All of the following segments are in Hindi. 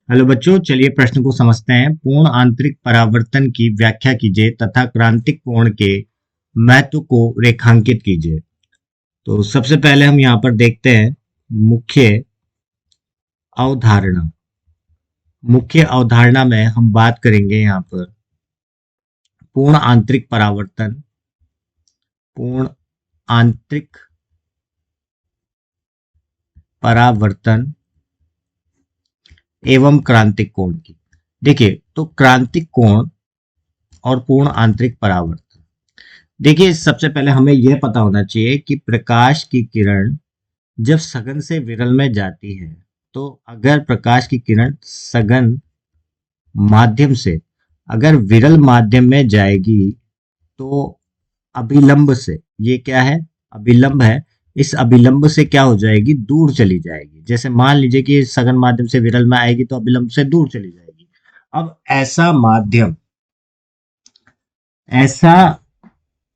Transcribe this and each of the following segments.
हेलो बच्चों, चलिए प्रश्न को समझते हैं। पूर्ण आंतरिक परावर्तन की व्याख्या कीजिए तथा क्रांतिक कोण के महत्व को रेखांकित कीजिए। तो सबसे पहले हम यहाँ पर देखते हैं मुख्य अवधारणा। मुख्य अवधारणा में हम बात करेंगे यहाँ पर पूर्ण आंतरिक परावर्तन, पूर्ण आंतरिक परावर्तन एवं क्रांतिक कोण की। देखिए, तो क्रांतिक कोण और पूर्ण आंतरिक परावर्तन। देखिए, सबसे पहले हमें यह पता होना चाहिए कि प्रकाश की किरण जब सघन से विरल में जाती है, तो अगर प्रकाश की किरण सघन माध्यम से अगर विरल माध्यम में जाएगी, तो अभिलंब से, ये क्या है, अभिलंब है, इस अभिलंब से क्या हो जाएगी, दूर चली जाएगी। जैसे मान लीजिए कि सघन माध्यम से विरल में आएगी तो अभिलंब से दूर चली जाएगी। अब ऐसा माध्यम, ऐसा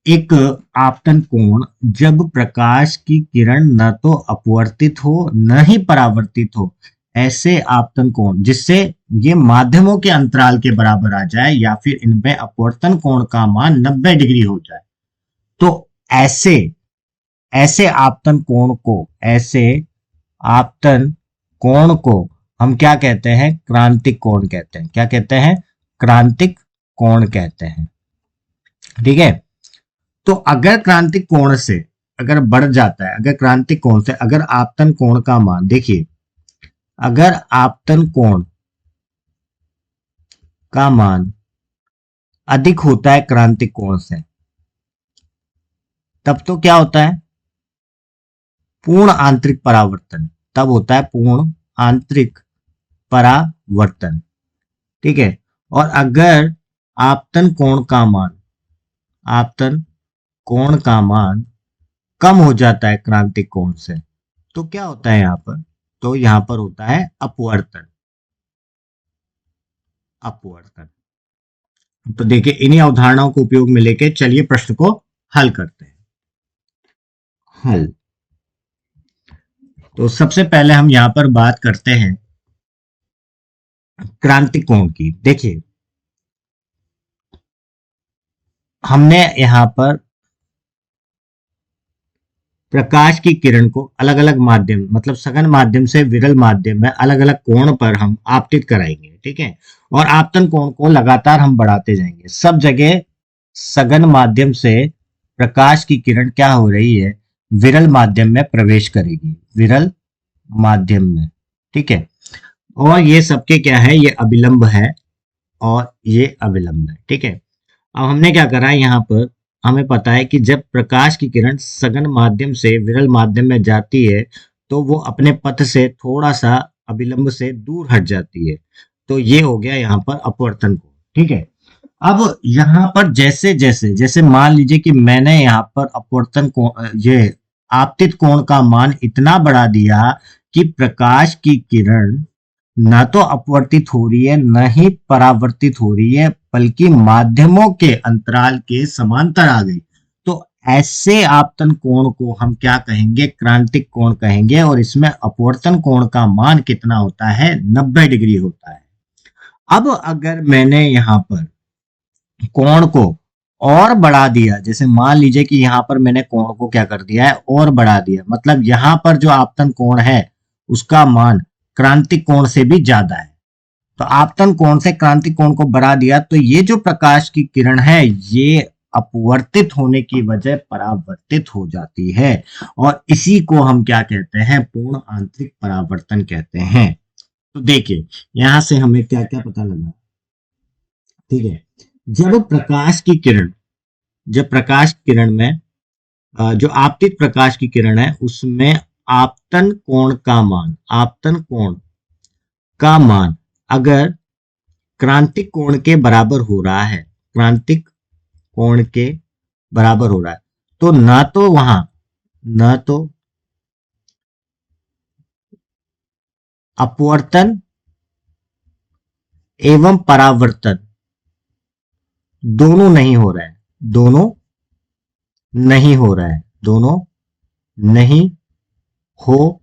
एक आपतन कोण जब प्रकाश की किरण न तो अपवर्तित हो न ही परावर्तित हो, ऐसे आपतन कोण जिससे ये माध्यमों के अंतराल के बराबर आ जाए या फिर इनमें अपवर्तन कोण का मान 90 डिग्री हो जाए, तो ऐसे ऐसे आपतन कोण को, ऐसे आपतन कोण को हम क्या कहते हैं, क्रांतिक कोण कहते हैं। क्या कहते हैं, क्रांतिक कोण कहते हैं। ठीक है। तो अगर क्रांतिक कोण से अगर बढ़ जाता है, अगर क्रांतिक कोण से अगर आपतन कोण का मान, देखिए, अगर आपतन कोण का मान अधिक होता है क्रांतिक कोण से, तब तो क्या होता है, पूर्ण आंतरिक परावर्तन। तब होता है पूर्ण आंतरिक परावर्तन। ठीक है। और अगर आपतन कोण का मान, आपतन कोण का मान कम हो जाता है क्रांतिक कोण से, तो क्या होता है यहां पर, तो यहां पर होता है अपवर्तन। अपवर्तन। तो देखिए, इन्हीं अवधारणाओं को उपयोग में लेके चलिए प्रश्न को हल करते हैं। हल। तो सबसे पहले हम यहां पर बात करते हैं क्रांतिक कोण की। देखिए, हमने यहां पर प्रकाश की किरण को अलग अलग माध्यम, मतलब सघन माध्यम से विरल माध्यम में अलग अलग कोण पर हम आपतित कराएंगे। ठीक है। और आपतन कोण को लगातार हम बढ़ाते जाएंगे। सब जगह सघन माध्यम से प्रकाश की किरण क्या हो रही है, विरल माध्यम में प्रवेश करेगी, विरल माध्यम में। ठीक है। और ये सबके क्या है, ये अभिलंब है और ये अविलंब है। ठीक है। अब हमने क्या करा है, यहाँ पर हमें पता है कि जब प्रकाश की किरण सघन माध्यम से विरल माध्यम में जाती है, तो वो अपने पथ से थोड़ा सा अभिलंब से दूर हट जाती है। तो ये हो गया यहाँ पर अपवर्तन कोण। ठीक है। अब यहाँ पर जैसे जैसे जैसे मान लीजिए कि मैंने यहाँ पर अपवर्तन कोण, ये आपतित कोण का मान इतना बढ़ा दिया कि प्रकाश की किरण न तो अपवर्तित हो रही है न ही परावर्तित हो रही है, बल्कि माध्यमों के अंतराल के समांतर आ गई, तो ऐसे आपतन कोण को हम क्या कहेंगे, क्रांतिक कोण कहेंगे। और इसमें अपवर्तन कोण का मान कितना होता है, 90 डिग्री होता है। अब अगर मैंने यहाँ पर कोण को और बढ़ा दिया, जैसे मान लीजिए कि यहाँ पर मैंने कोण को क्या कर दिया है, और बढ़ा दिया, मतलब यहाँ पर जो आपतन कोण है उसका मान क्रांतिक कोण से भी ज्यादा है। तो आपतन कोण से क्रांतिक कोण को बढ़ा दिया, तो ये जो प्रकाश की किरण है ये अपवर्तित होने की वजह परावर्तित हो जाती है। और इसी को हम क्या कहते हैं, पूर्ण आंतरिक परावर्तन कहते हैं। तो देखिए, यहां से हमें क्या क्या पता लगा। ठीक है। जब प्रकाश की किरण, जब प्रकाश किरण में जो आपतित प्रकाश की किरण है उसमें आपतन कोण का मान, आपतन कोण का मान अगर क्रांतिक कोण के बराबर हो रहा है, क्रांतिक कोण के बराबर हो रहा है, तो ना तो वहां, न तो अपवर्तन एवं परावर्तन दोनों नहीं हो रहा है, दोनों नहीं हो रहा है, दोनों नहीं हो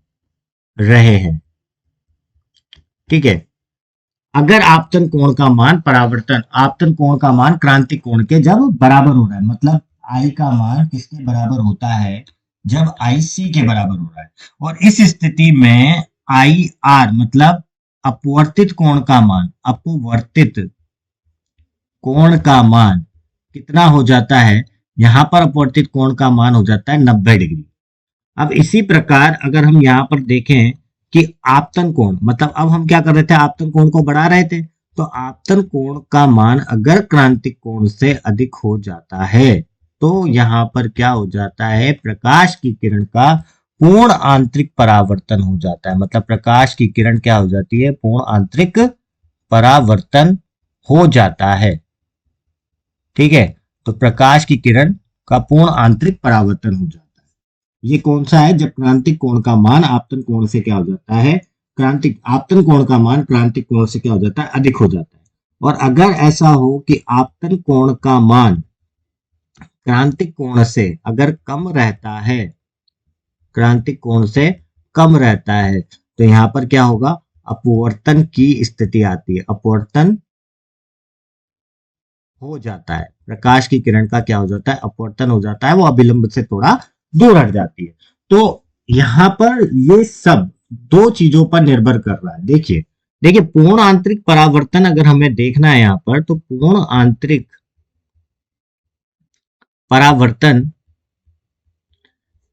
रहे हैं। ठीक है। अगर आपतन कोण का मान परावर्तन आपतन कोण का मान क्रांतिक कोण के जब बराबर हो रहा है, मतलब आई का मान किसके बराबर होता है, जब आई सी के बराबर हो रहा है। और इस स्थिति में आई आर मतलब अपवर्तित कोण का मान, अपवर्तित कोण का मान कितना हो जाता है, यहां पर अपवर्तित कोण का मान हो जाता है 90 डिग्री। अब इसी प्रकार अगर हम यहाँ पर देखें कि आपतन कोण, मतलब अब हम क्या कर रहे थे, आपतन कोण को बढ़ा रहे थे, तो आपतन कोण का मान अगर क्रांतिक कोण से अधिक हो जाता है तो यहाँ पर क्या हो जाता है, प्रकाश की किरण का पूर्ण आंतरिक परावर्तन हो जाता है। मतलब प्रकाश की किरण क्या हो जाती है, पूर्ण आंतरिक परावर्तन हो जाता है। ठीक है, तो प्रकाश की किरण का पूर्ण आंतरिक परावर्तन हो जाता है। ये कौन सा है, जब क्रांतिक कोण का मान आपतन कोण से क्या हो जाता है, क्रांतिक आपतन कोण का मान क्रांतिक कोण से क्या हो जाता है, अधिक हो जाता है। और अगर ऐसा हो कि आपतन कोण का मान क्रांतिक कोण से अगर कम रहता है, क्रांतिक कोण से कम रहता है, तो यहां पर क्या होगा, अपवर्तन की स्थिति आती है, अपवर्तन हो जाता है। प्रकाश की किरण का क्या हो जाता है, अपवर्तन हो जाता है, वो अभिलंब से थोड़ा दूर हट जाती है। तो यहां पर ये सब दो चीजों पर निर्भर कर रहा है। देखिए देखिए पूर्ण आंतरिक परावर्तन अगर हमें देखना है यहां पर, तो पूर्ण आंतरिक परावर्तन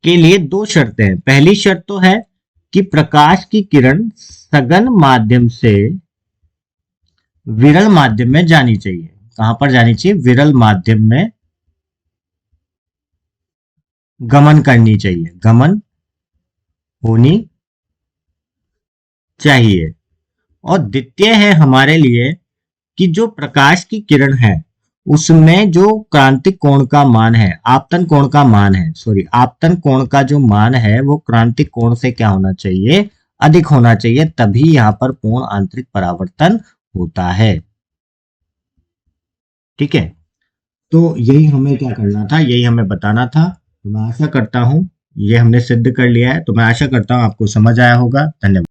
के लिए दो शर्तें हैं। पहली शर्त तो है कि प्रकाश की किरण सघन माध्यम से विरल माध्यम में जानी चाहिए। कहां पर जानी चाहिए, विरल माध्यम में गमन करनी चाहिए, गमन होनी चाहिए। और द्वितीय है हमारे लिए कि जो प्रकाश की किरण है उसमें जो क्रांतिक कोण का मान है, आपतन कोण का मान है, सॉरी आपतन कोण का जो मान है वो क्रांतिक कोण से क्या होना चाहिए, अधिक होना चाहिए, तभी यहां पर पूर्ण आंतरिक परावर्तन होता है। ठीक है, तो यही हमें क्या करना था, यही हमें बताना था। तो मैं आशा करता हूं ये हमने सिद्ध कर लिया है, तो मैं आशा करता हूं आपको समझ आया होगा। धन्यवाद।